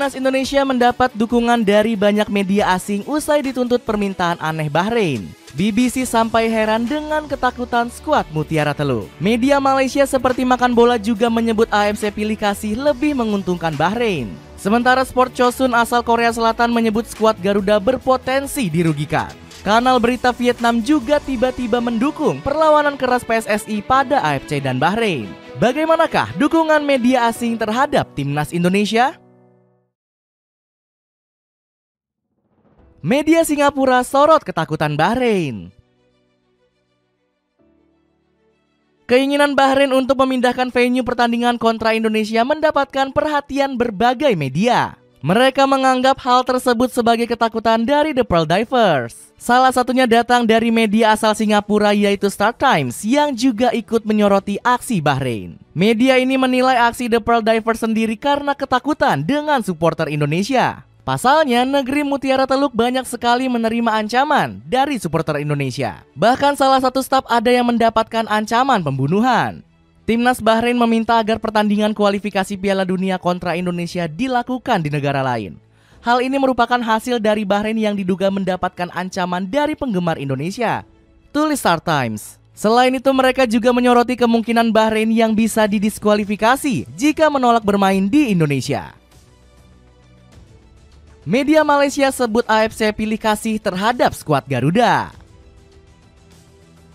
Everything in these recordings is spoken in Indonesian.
Timnas Indonesia mendapat dukungan dari banyak media asing usai dituntut permintaan aneh Bahrain. BBC sampai heran dengan ketakutan skuad Mutiara Teluk. Media Malaysia seperti Makan Bola juga menyebut AFC pilih kasih lebih menguntungkan Bahrain. Sementara Sport Chosun asal Korea Selatan menyebut skuad Garuda berpotensi dirugikan. Kanal berita Vietnam juga tiba-tiba mendukung perlawanan keras PSSI pada AFC dan Bahrain. Bagaimanakah dukungan media asing terhadap Timnas Indonesia? Media Singapura sorot ketakutan Bahrain. Keinginan Bahrain untuk memindahkan venue pertandingan kontra Indonesia mendapatkan perhatian berbagai media. Mereka menganggap hal tersebut sebagai ketakutan dari The Pearl Divers. Salah satunya datang dari media asal Singapura yaitu Star Times yang juga ikut menyoroti aksi Bahrain. Media ini menilai aksi The Pearl Divers sendiri karena ketakutan dengan supporter Indonesia. Pasalnya, negeri Mutiara Teluk banyak sekali menerima ancaman dari supporter Indonesia. Bahkan salah satu staf ada yang mendapatkan ancaman pembunuhan. Timnas Bahrain meminta agar pertandingan kualifikasi Piala Dunia kontra Indonesia dilakukan di negara lain. Hal ini merupakan hasil dari Bahrain yang diduga mendapatkan ancaman dari penggemar Indonesia, tulis Star Times. Selain itu, mereka juga menyoroti kemungkinan Bahrain yang bisa didiskualifikasi jika menolak bermain di Indonesia. Media Malaysia sebut AFC pilih kasih terhadap skuad Garuda.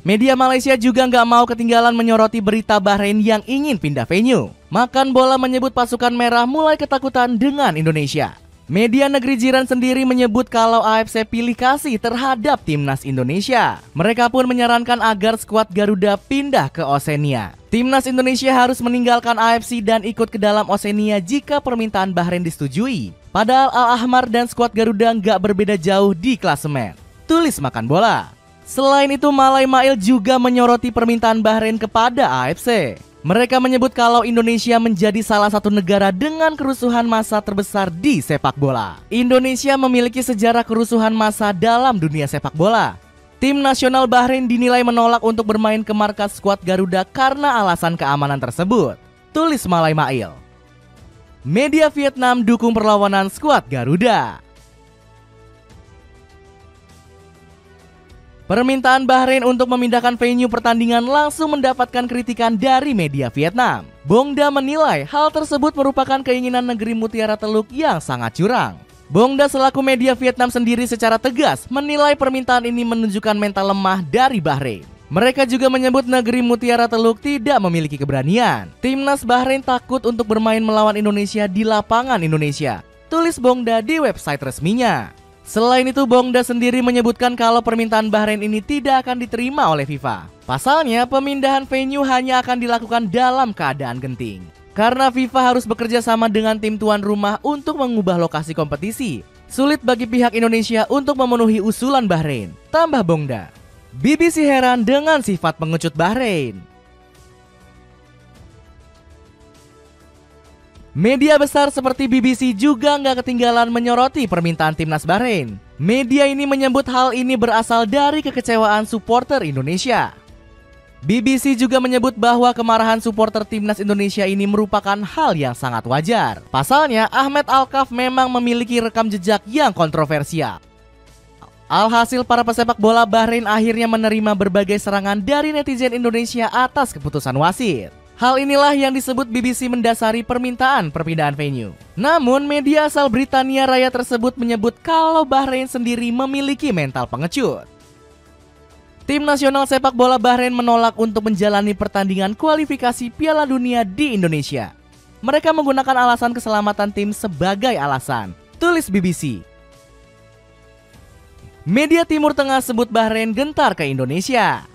Media Malaysia juga nggak mau ketinggalan menyoroti berita Bahrain yang ingin pindah venue. Makan Bola menyebut pasukan merah mulai ketakutan dengan Indonesia. Media negeri jiran sendiri menyebut kalau AFC pilih kasih terhadap Timnas Indonesia. Mereka pun menyarankan agar skuad Garuda pindah ke Oceania. Timnas Indonesia harus meninggalkan AFC dan ikut ke dalam Oceania jika permintaan Bahrain disetujui. Padahal Al-Ahmar dan skuad Garuda nggak berbeda jauh di klasemen, tulis Makan Bola. Selain itu, Malai Mail juga menyoroti permintaan Bahrain kepada AFC. Mereka menyebut kalau Indonesia menjadi salah satu negara dengan kerusuhan massa terbesar di sepak bola. Indonesia memiliki sejarah kerusuhan massa dalam dunia sepak bola. Tim nasional Bahrain dinilai menolak untuk bermain ke markas skuad Garuda karena alasan keamanan tersebut, tulis Malai Mail. Media Vietnam dukung perlawanan skuad Garuda. Permintaan Bahrain untuk memindahkan venue pertandingan langsung mendapatkan kritikan dari media Vietnam. Bongda menilai hal tersebut merupakan keinginan negeri Mutiara Teluk yang sangat curang. Bongda selaku media Vietnam sendiri secara tegas menilai permintaan ini menunjukkan mental lemah dari Bahrain. Mereka juga menyebut negeri Mutiara Teluk tidak memiliki keberanian. Timnas Bahrain takut untuk bermain melawan Indonesia di lapangan Indonesia, tulis Bongda di website resminya. Selain itu, Bongda sendiri menyebutkan kalau permintaan Bahrain ini tidak akan diterima oleh FIFA. Pasalnya, pemindahan venue hanya akan dilakukan dalam keadaan genting. Karena FIFA harus bekerja sama dengan tim tuan rumah untuk mengubah lokasi kompetisi. Sulit bagi pihak Indonesia untuk memenuhi usulan Bahrain, tambah Bongda. BBC heran dengan sifat pengecut Bahrain. Media besar seperti BBC juga nggak ketinggalan menyoroti permintaan Timnas Bahrain. Media ini menyebut hal ini berasal dari kekecewaan supporter Indonesia. BBC juga menyebut bahwa kemarahan supporter Timnas Indonesia ini merupakan hal yang sangat wajar. Pasalnya, Ahmed Alkaf memang memiliki rekam jejak yang kontroversial. Alhasil, para pesepak bola Bahrain akhirnya menerima berbagai serangan dari netizen Indonesia atas keputusan wasit. Hal inilah yang disebut BBC mendasari permintaan perpindahan venue. Namun, media asal Britania Raya tersebut menyebut kalau Bahrain sendiri memiliki mental pengecut. Tim nasional sepak bola Bahrain menolak untuk menjalani pertandingan kualifikasi Piala Dunia di Indonesia. Mereka menggunakan alasan keselamatan tim sebagai alasan, tulis BBC. Media Timur Tengah sebut Bahrain gentar ke Indonesia.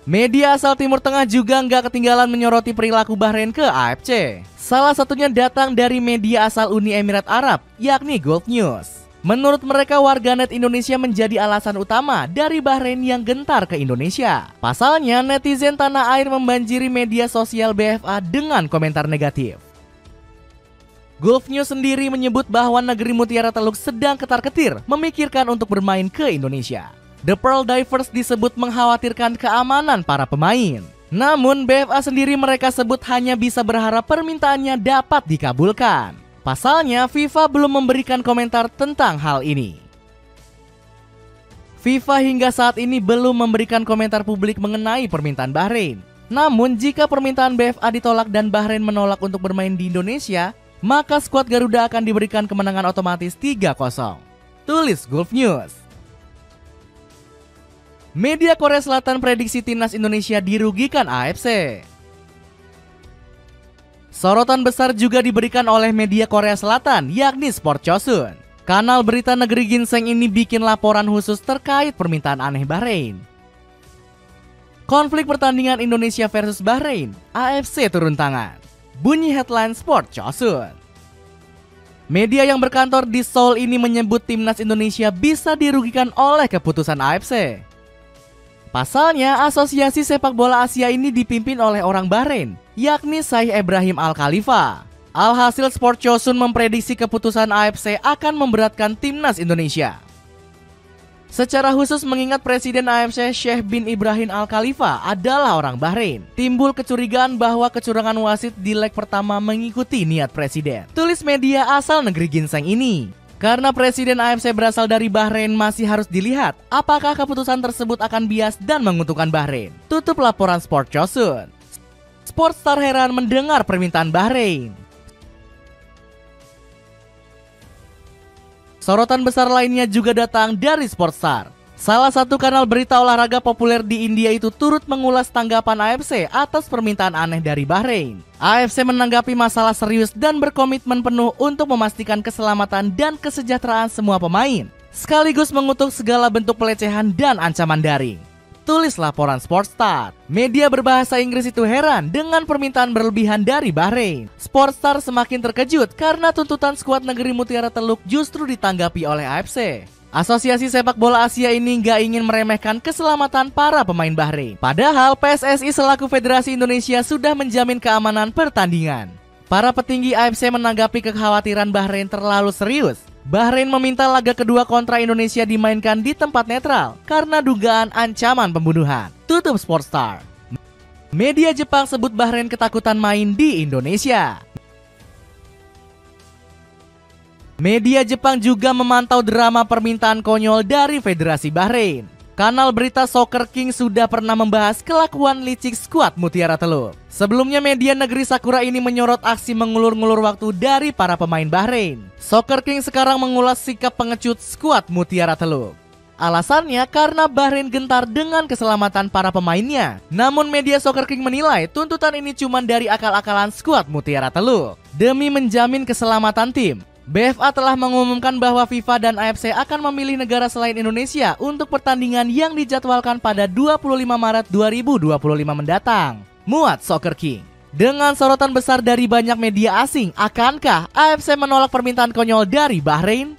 Media asal Timur Tengah juga nggak ketinggalan menyoroti perilaku Bahrain ke AFC. Salah satunya datang dari media asal Uni Emirat Arab, yakni Gulf News. Menurut mereka, warganet Indonesia menjadi alasan utama dari Bahrain yang gentar ke Indonesia. Pasalnya, netizen tanah air membanjiri media sosial BFA dengan komentar negatif. Gulf News sendiri menyebut bahwa negeri Mutiara Teluk sedang ketar-ketir memikirkan untuk bermain ke Indonesia. The Pearl Divers disebut mengkhawatirkan keamanan para pemain. Namun BFA sendiri mereka sebut hanya bisa berharap permintaannya dapat dikabulkan. Pasalnya FIFA belum memberikan komentar tentang hal ini. FIFA hingga saat ini belum memberikan komentar publik mengenai permintaan Bahrain. Namun jika permintaan BFA ditolak dan Bahrain menolak untuk bermain di Indonesia, maka skuad Garuda akan diberikan kemenangan otomatis 3-0. Tulis Gulf News. Media Korea Selatan prediksi timnas Indonesia dirugikan AFC. Sorotan besar juga diberikan oleh media Korea Selatan, yakni Sport Chosun. Kanal berita negeri ginseng ini bikin laporan khusus terkait permintaan aneh Bahrain. Konflik pertandingan Indonesia versus Bahrain, AFC turun tangan. Bunyi headline Sport Chosun. Media yang berkantor di Seoul ini menyebut timnas Indonesia bisa dirugikan oleh keputusan AFC. Pasalnya, Asosiasi Sepak Bola Asia ini dipimpin oleh orang Bahrain, yakni Syekh Ibrahim Al Khalifa. Alhasil Sport Chosun memprediksi keputusan AFC akan memberatkan timnas Indonesia. Secara khusus mengingat Presiden AFC Sheikh bin Ibrahim Al Khalifa adalah orang Bahrain, timbul kecurigaan bahwa kecurangan wasit di leg pertama mengikuti niat Presiden. Tulis media asal negeri ginseng ini. Karena Presiden AFC berasal dari Bahrain, masih harus dilihat apakah keputusan tersebut akan bias dan menguntungkan Bahrain. Tutup laporan Sport Chosun. Sportstar heran mendengar permintaan Bahrain. Sorotan besar lainnya juga datang dari Sportstar. Salah satu kanal berita olahraga populer di India itu turut mengulas tanggapan AFC atas permintaan aneh dari Bahrain. AFC menanggapi masalah serius dan berkomitmen penuh untuk memastikan keselamatan dan kesejahteraan semua pemain, sekaligus mengutuk segala bentuk pelecehan dan ancaman daring. Tulis laporan Sportstar. Media berbahasa Inggris itu heran dengan permintaan berlebihan dari Bahrain. Sportstar semakin terkejut karena tuntutan skuad negeri Mutiara Teluk justru ditanggapi oleh AFC. Asosiasi Sepak Bola Asia ini nggak ingin meremehkan keselamatan para pemain Bahrain. Padahal PSSI selaku Federasi Indonesia sudah menjamin keamanan pertandingan. Para petinggi AFC menanggapi kekhawatiran Bahrain terlalu serius. Bahrain meminta laga kedua kontra Indonesia dimainkan di tempat netral karena dugaan ancaman pembunuhan. Tutup Sportstar. Media Jepang sebut Bahrain ketakutan main di Indonesia. Media Jepang juga memantau drama permintaan konyol dari Federasi Bahrain. Kanal berita Soccer King sudah pernah membahas kelakuan licik skuad Mutiara Teluk. Sebelumnya media negeri Sakura ini menyorot aksi mengulur-ngulur waktu dari para pemain Bahrain. Soccer King sekarang mengulas sikap pengecut skuad Mutiara Teluk. Alasannya karena Bahrain gentar dengan keselamatan para pemainnya. Namun media Soccer King menilai tuntutan ini cuma dari akal-akalan skuad Mutiara Teluk. Demi menjamin keselamatan tim, BFA telah mengumumkan bahwa FIFA dan AFC akan memilih negara selain Indonesia untuk pertandingan yang dijadwalkan pada 25 Maret 2025 mendatang. Muat Soccer King. Dengan sorotan besar dari banyak media asing, akankah AFC menolak permintaan konyol dari Bahrain?